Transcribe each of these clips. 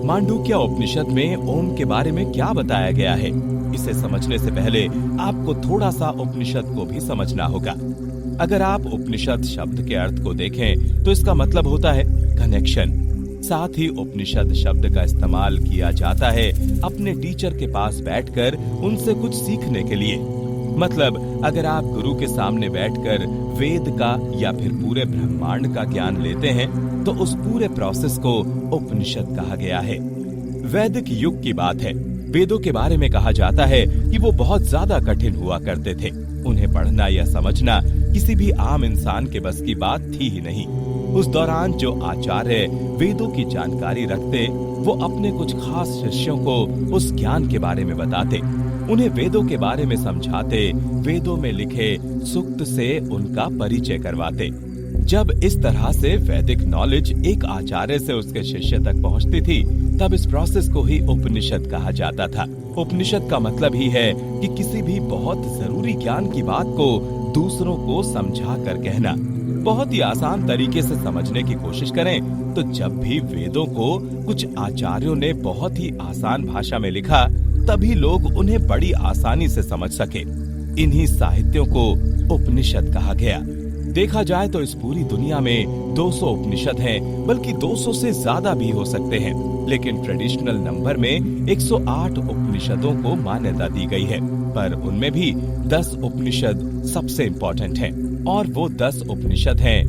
मांडूक्य उपनिषद में ओम के बारे में क्या बताया गया है, इसे समझने से पहले आपको थोड़ा सा उपनिषद को भी समझना होगा। अगर आप उपनिषद शब्द के अर्थ को देखें तो इसका मतलब होता है कनेक्शन। साथ ही उपनिषद शब्द का इस्तेमाल किया जाता है अपने टीचर के पास बैठकर उनसे कुछ सीखने के लिए। मतलब अगर आप गुरु के सामने बैठकर वेद का या फिर पूरे ब्रह्मांड का ज्ञान लेते हैं तो उस पूरे प्रोसेस को उपनिषद कहा गया है। वैदिक युग की बात है। वेदों के बारे में कहा जाता है कि वो बहुत ज्यादा कठिन हुआ करते थे। उन्हें पढ़ना या समझना किसी भी आम इंसान के बस की बात थी ही नहीं। उस दौरान जो आचार्य वेदों की जानकारी रखते वो अपने कुछ खास शिष्यों को उस ज्ञान के बारे में बताते, उन्हें वेदों के बारे में समझाते, वेदों में लिखे सूक्त से उनका परिचय करवाते। जब इस तरह से वैदिक नॉलेज एक आचार्य से उसके शिष्य तक पहुंचती थी तब इस प्रोसेस को ही उपनिषद कहा जाता था। उपनिषद का मतलब ही है कि किसी भी बहुत जरूरी ज्ञान की बात को दूसरों को समझा कर कहना। बहुत ही आसान तरीके से समझने की कोशिश करें तो जब भी वेदों को कुछ आचार्यों ने बहुत ही आसान भाषा में लिखा तभी लोग उन्हें बड़ी आसानी से समझ सके। इन्हीं साहित्यों को उपनिषद कहा गया। देखा जाए तो इस पूरी दुनिया में 200 उपनिषद हैं, बल्कि 200 से ज्यादा भी हो सकते हैं, लेकिन ट्रेडिशनल नंबर में 108 उपनिषदों को मान्यता दी गई है। पर उनमें भी 10 उपनिषद सबसे इम्पोर्टेंट हैं, और वो 10 उपनिषद हैं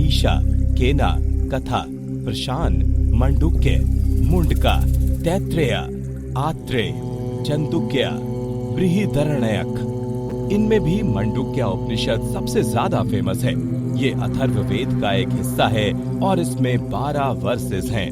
ईशा, केना, कथा, प्रशान, मंडूक्य, मुंडका, तैत्रेय, आत्रेय, चंदुक्य, बृहदरण्यक। इनमें भी मंडूक्य उपनिषद सबसे ज्यादा फेमस है। ये अथर्ववेद का एक हिस्सा है और इसमें 12 वर्सेस हैं।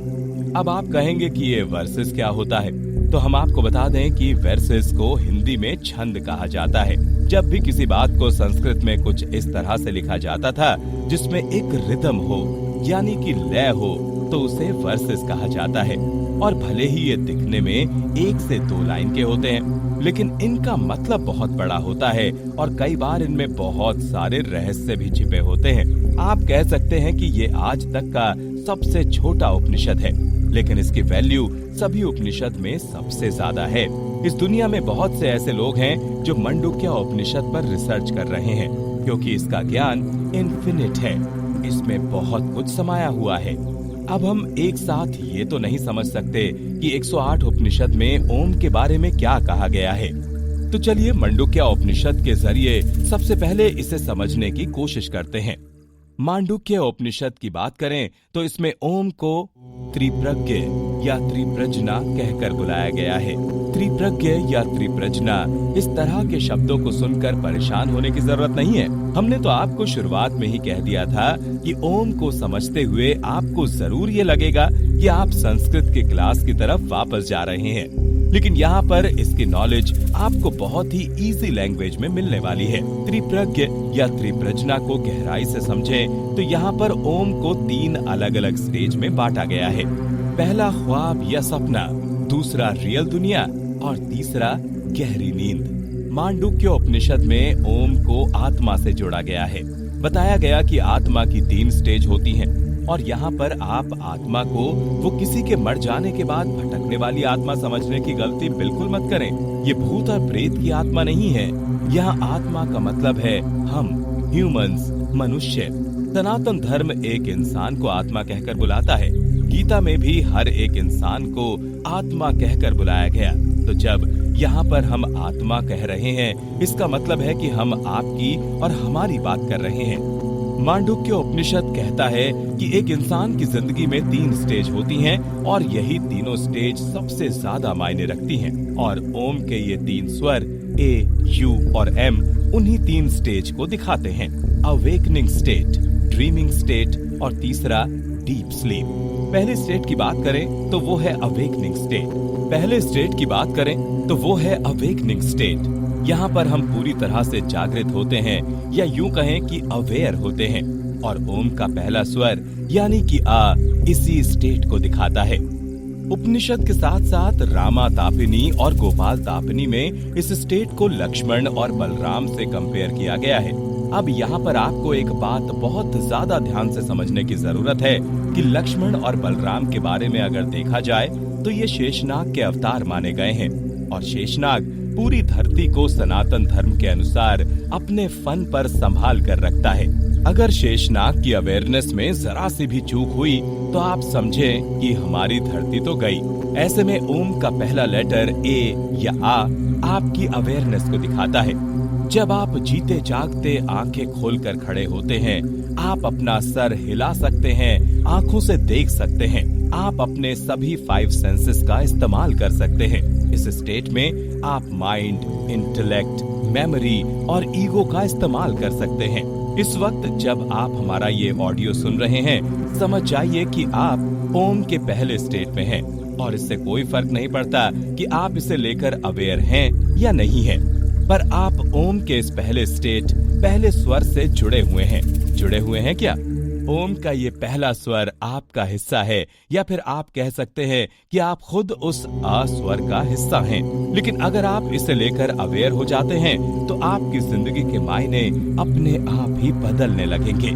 अब आप कहेंगे कि ये वर्सेस क्या होता है, तो हम आपको बता दें कि वर्सेस को हिंदी में छंद कहा जाता है। जब भी किसी बात को संस्कृत में कुछ इस तरह से लिखा जाता था जिसमें एक रिदम हो यानी कि लय हो तो उसे वर्सेस कहा जाता है। और भले ही ये दिखने में 1 से 2 लाइन के होते हैं, लेकिन इनका मतलब बहुत बड़ा होता है और कई बार इनमें बहुत सारे रहस्य भी छिपे होते हैं। आप कह सकते हैं कि ये आज तक का सबसे छोटा उपनिषद है, लेकिन इसकी वैल्यू सभी उपनिषद में सबसे ज्यादा है। इस दुनिया में बहुत से ऐसे लोग हैं जो मंडूक्य उपनिषद पर रिसर्च कर रहे हैं, क्योंकि इसका ज्ञान इनफिनिट है। इसमें बहुत कुछ समाया हुआ है। अब हम एक साथ ये तो नहीं समझ सकते कि 108 उपनिषद में ओम के बारे में क्या कहा गया है। तो चलिए मंडूक्य उपनिषद के जरिए सबसे पहले इसे समझने की कोशिश करते हैं। मांडूक्य उपनिषद की बात करें तो इसमें ओम को त्रिप्रज्ञ या त्रिप्रजना कहकर बुलाया गया है। त्रिप्रज्ञ या त्रिप्रजना इस तरह के शब्दों को सुनकर परेशान होने की जरूरत नहीं है। हमने तो आपको शुरुआत में ही कह दिया था कि ओम को समझते हुए आपको जरूर ये लगेगा कि आप संस्कृत की क्लास की तरफ वापस जा रहे हैं, लेकिन यहाँ पर इसकी नॉलेज आपको बहुत ही इजी लैंग्वेज में मिलने वाली है। त्रिप्रज्ञ या त्रिप्रजना को गहराई से समझें तो यहाँ पर ओम को 3 अलग अलग स्टेज में बांटा गया है। पहला ख्वाब या सपना, दूसरा रियल दुनिया और तीसरा गहरी नींद। मांडूक्य उपनिषद में ओम को आत्मा से जोड़ा गया है। बताया गया कि आत्मा की 3 स्टेज होती हैं और यहाँ पर आप आत्मा को वो किसी के मर जाने के बाद भटकने वाली आत्मा समझने की गलती बिल्कुल मत करें। ये भूत और प्रेत की आत्मा नहीं है। यहाँ आत्मा का मतलब है हम, ह्यूमंस, मनुष्य। सनातन धर्म एक इंसान को आत्मा कहकर बुलाता है। गीता में भी हर एक इंसान को आत्मा कहकर बुलाया गया। तो जब यहाँ पर हम आत्मा कह रहे हैं, इसका मतलब है कि हम आपकी और हमारी बात कर रहे हैं। मांडूक्य उपनिषद कहता है कि एक इंसान की जिंदगी में 3 स्टेज होती हैं और यही तीनों स्टेज सबसे ज्यादा मायने रखती हैं। और ओम के ये 3 स्वर ए, यू और एम उन्हीं 3 स्टेज को दिखाते हैं। अवेकनिंग स्टेट, ड्रीमिंग स्टेट और तीसरा डीप स्लीप। पहले स्टेट की बात करें तो वो है अवेकनिंग स्टेट। पहले स्टेट की बात करें तो वो है अवेकनिंग स्टेट। यहाँ पर हम पूरी तरह से जागृत होते हैं या यूं कहें कि अवेयर होते हैं। और ओम का पहला स्वर यानी कि आ इसी स्टेट को दिखाता है। उपनिषद के साथ साथ रामा तापिनी और गोपाल तापिनी में इस स्टेट को लक्ष्मण और बलराम से कंपेयर किया गया है। अब यहाँ पर आपको एक बात बहुत ज्यादा ध्यान से समझने की जरूरत है कि लक्ष्मण और बलराम के बारे में अगर देखा जाए तो ये शेषनाग के अवतार माने गए हैं और शेषनाग पूरी धरती को सनातन धर्म के अनुसार अपने फन पर संभाल कर रखता है। अगर शेषनाग की अवेयरनेस में जरा सी भी चूक हुई तो आप समझें कि हमारी धरती तो गई। ऐसे में ओम का पहला लेटर ए या आ आपकी अवेयरनेस को दिखाता है। जब आप जीते जागते आंखें खोलकर खड़े होते हैं, आप अपना सर हिला सकते हैं, आंखों से देख सकते हैं, आप अपने सभी 5 सेंसेस का इस्तेमाल कर सकते हैं। इस स्टेट में आप माइंड, इंटेलेक्ट, मेमोरी और ईगो का इस्तेमाल कर सकते हैं। इस वक्त जब आप हमारा ये ऑडियो सुन रहे हैं, समझ जाइए कि आप ओम के पहले स्टेट में हैं और इससे कोई फर्क नहीं पड़ता कि आप इसे लेकर अवेयर हैं या नहीं हैं। पर आप ओम के इस पहले स्टेट, पहले स्वर से जुड़े हुए हैं क्या? ओम का ये पहला स्वर आपका हिस्सा है या फिर आप कह सकते हैं कि आप खुद उस आ स्वर का हिस्सा हैं। लेकिन अगर आप इसे लेकर अवेयर हो जाते हैं तो आपकी जिंदगी के मायने अपने आप ही बदलने लगेंगे।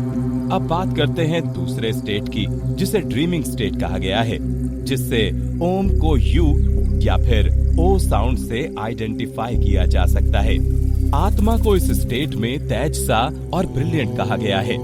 अब बात करते हैं दूसरे स्टेट की, जिसे ड्रीमिंग स्टेट कहा गया है, जिससे ओम को यू या फिर ओ साउंड से आइडेंटिफाई किया जा सकता है। आत्मा को इस स्टेट में तेज सा और ब्रिलियंट कहा गया है।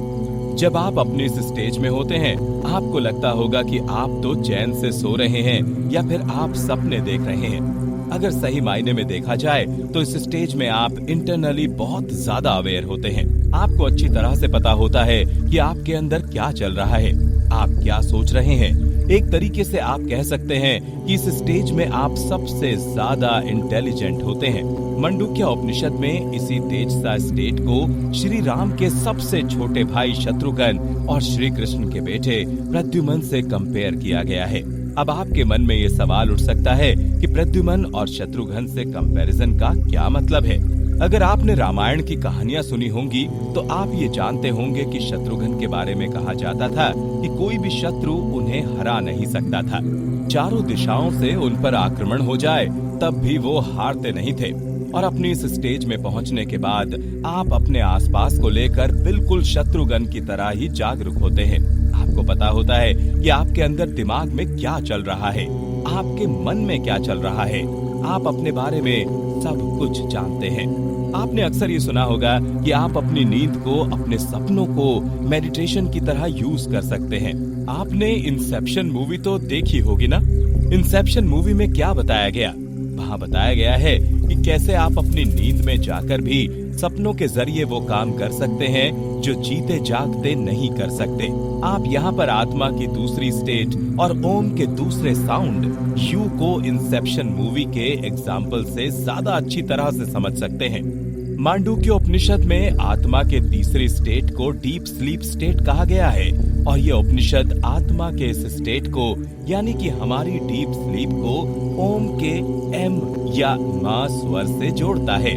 जब आप अपने इस स्टेज में होते हैं, आपको लगता होगा कि आप तो चैन से सो रहे हैं या फिर आप सपने देख रहे हैं। अगर सही मायने में देखा जाए तो इस स्टेज में आप इंटरनली बहुत ज्यादा अवेयर होते हैं। आपको अच्छी तरह से पता होता है कि आपके अंदर क्या चल रहा है, आप क्या सोच रहे हैं। एक तरीके से आप कह सकते हैं कि इस स्टेज में आप सबसे ज्यादा इंटेलिजेंट होते हैं। मंडूक्य उपनिषद में इसी तेजसा स्टेट को श्री राम के सबसे छोटे भाई शत्रुघ्न और श्री कृष्ण के बेटे प्रद्युम्न से कंपेयर किया गया है। अब आपके मन में ये सवाल उठ सकता है कि प्रद्युम्न और शत्रुघ्न से कंपैरिजन का क्या मतलब है? अगर आपने रामायण की कहानियां सुनी होंगी तो आप ये जानते होंगे कि शत्रुघ्न के बारे में कहा जाता था कि कोई भी शत्रु उन्हें हरा नहीं सकता था। चारों दिशाओं से उन पर आक्रमण हो जाए तब भी वो हारते नहीं थे। और अपनी इस स्टेज में पहुंचने के बाद आप अपने आसपास को लेकर बिल्कुल शत्रुघ्न की तरह ही जागरूक होते हैं। आपको पता होता है कि आपके अंदर दिमाग में क्या चल रहा है, आपके मन में क्या चल रहा है। आप अपने बारे में सब कुछ जानते हैं। आपने अक्सर ये सुना होगा कि आप अपनी नींद को, अपने सपनों को मेडिटेशन की तरह यूज कर सकते हैं। आपने इंसेप्शन मूवी तो देखी होगी ना? इंसेप्शन मूवी में क्या बताया गया? वहाँ बताया गया है कि कैसे आप अपनी नींद में जाकर भी सपनों के जरिए वो काम कर सकते हैं जो जीते जागते नहीं कर सकते। आप यहाँ पर आत्मा की दूसरी स्टेट और ओम के दूसरे साउंड यू को इंसेप्शन मूवी के एग्जाम्पल से ज्यादा अच्छी तरह से समझ सकते हैं। मांडूक्य उपनिषद में आत्मा के तीसरी स्टेट को डीप स्लीप स्टेट कहा गया है और ये उपनिषद आत्मा के इस स्टेट को यानी कि हमारी डीप स्लीप को ओम के एम या मा स्वर से जोड़ता है।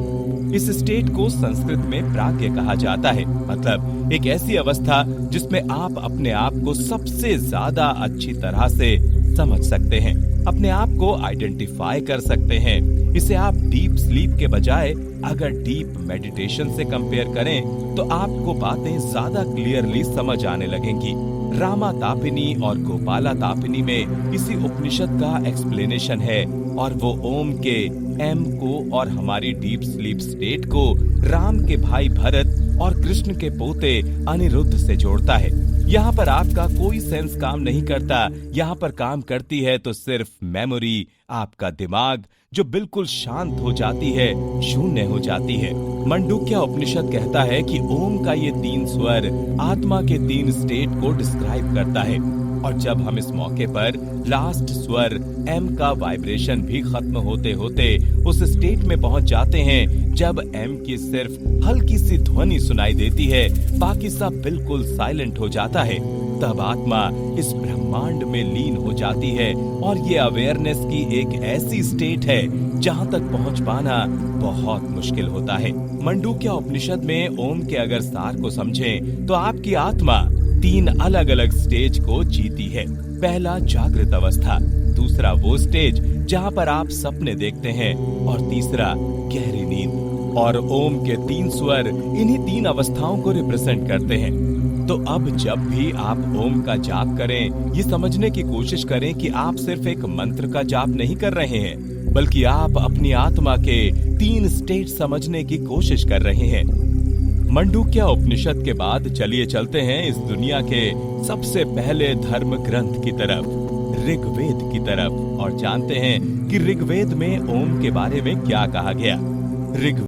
इस स्टेट को संस्कृत में प्राज्ञ कहा जाता है, मतलब एक ऐसी अवस्था जिसमें आप अपने आप को सबसे ज्यादा अच्छी तरह से समझ सकते हैं, अपने आप को आइडेंटिफाई कर सकते हैं। इसे आप डीप स्लीप के बजाय अगर डीप मेडिटेशन से कंपेयर करें तो आपको बातें ज्यादा क्लियरली समझ आने लगेंगी। रामा तापिनी और गोपाला तापिनी में इसी उपनिषद का एक्सप्लेनेशन है और वो ओम के एम को और हमारी डीप स्लीप स्टेट को राम के भाई भरत और कृष्ण के पोते अनिरुद्ध से जोड़ता है। यहाँ पर आपका कोई सेंस काम नहीं करता, यहाँ पर काम करती है तो सिर्फ मेमोरी, आपका दिमाग जो बिल्कुल शांत हो जाती है, शून्य हो जाती है। मंडूक्य उपनिषद कहता है कि ओम का ये 3 स्वर आत्मा के 3 स्टेट को डिस्क्राइब करता है और जब हम इस मौके पर लास्ट स्वर एम का वाइब्रेशन भी खत्म होते होते उस स्टेट में पहुंच जाते हैं जब एम की सिर्फ हल्की सी ध्वनि सुनाई देती है, बाकी सब बिल्कुल साइलेंट हो जाता है, तब आत्मा इस ब्रह्मांड में लीन हो जाती है और ये अवेयरनेस की एक ऐसी स्टेट है जहां तक पहुंच पाना बहुत मुश्किल होता है। मंडूक्य उपनिषद में ओम के अगर सार को समझें तो आपकी आत्मा 3 अलग अलग स्टेज को जीती है। पहला जागृत अवस्था, दूसरा वो स्टेज जहां पर आप सपने देखते हैं और तीसरा गहरी नींद। और ओम के 3 स्वर इन्हीं 3 अवस्थाओं को रिप्रेजेंट करते हैं। तो अब जब भी आप ओम का जाप करें, ये समझने की कोशिश करें कि आप सिर्फ एक मंत्र का जाप नहीं कर रहे हैं, बल्कि आप अपनी आत्मा के 3 स्टेट समझने की कोशिश कर रहे हैं। मंडूक्य उपनिषद के बाद चलिए चलते हैं इस दुनिया के सबसे पहले धर्म ग्रंथ की तरफ, ऋग्वेद की तरफ, और जानते हैं कि ऋग्वेद में ओम के बारे में क्या कहा गया। ऋग्वेद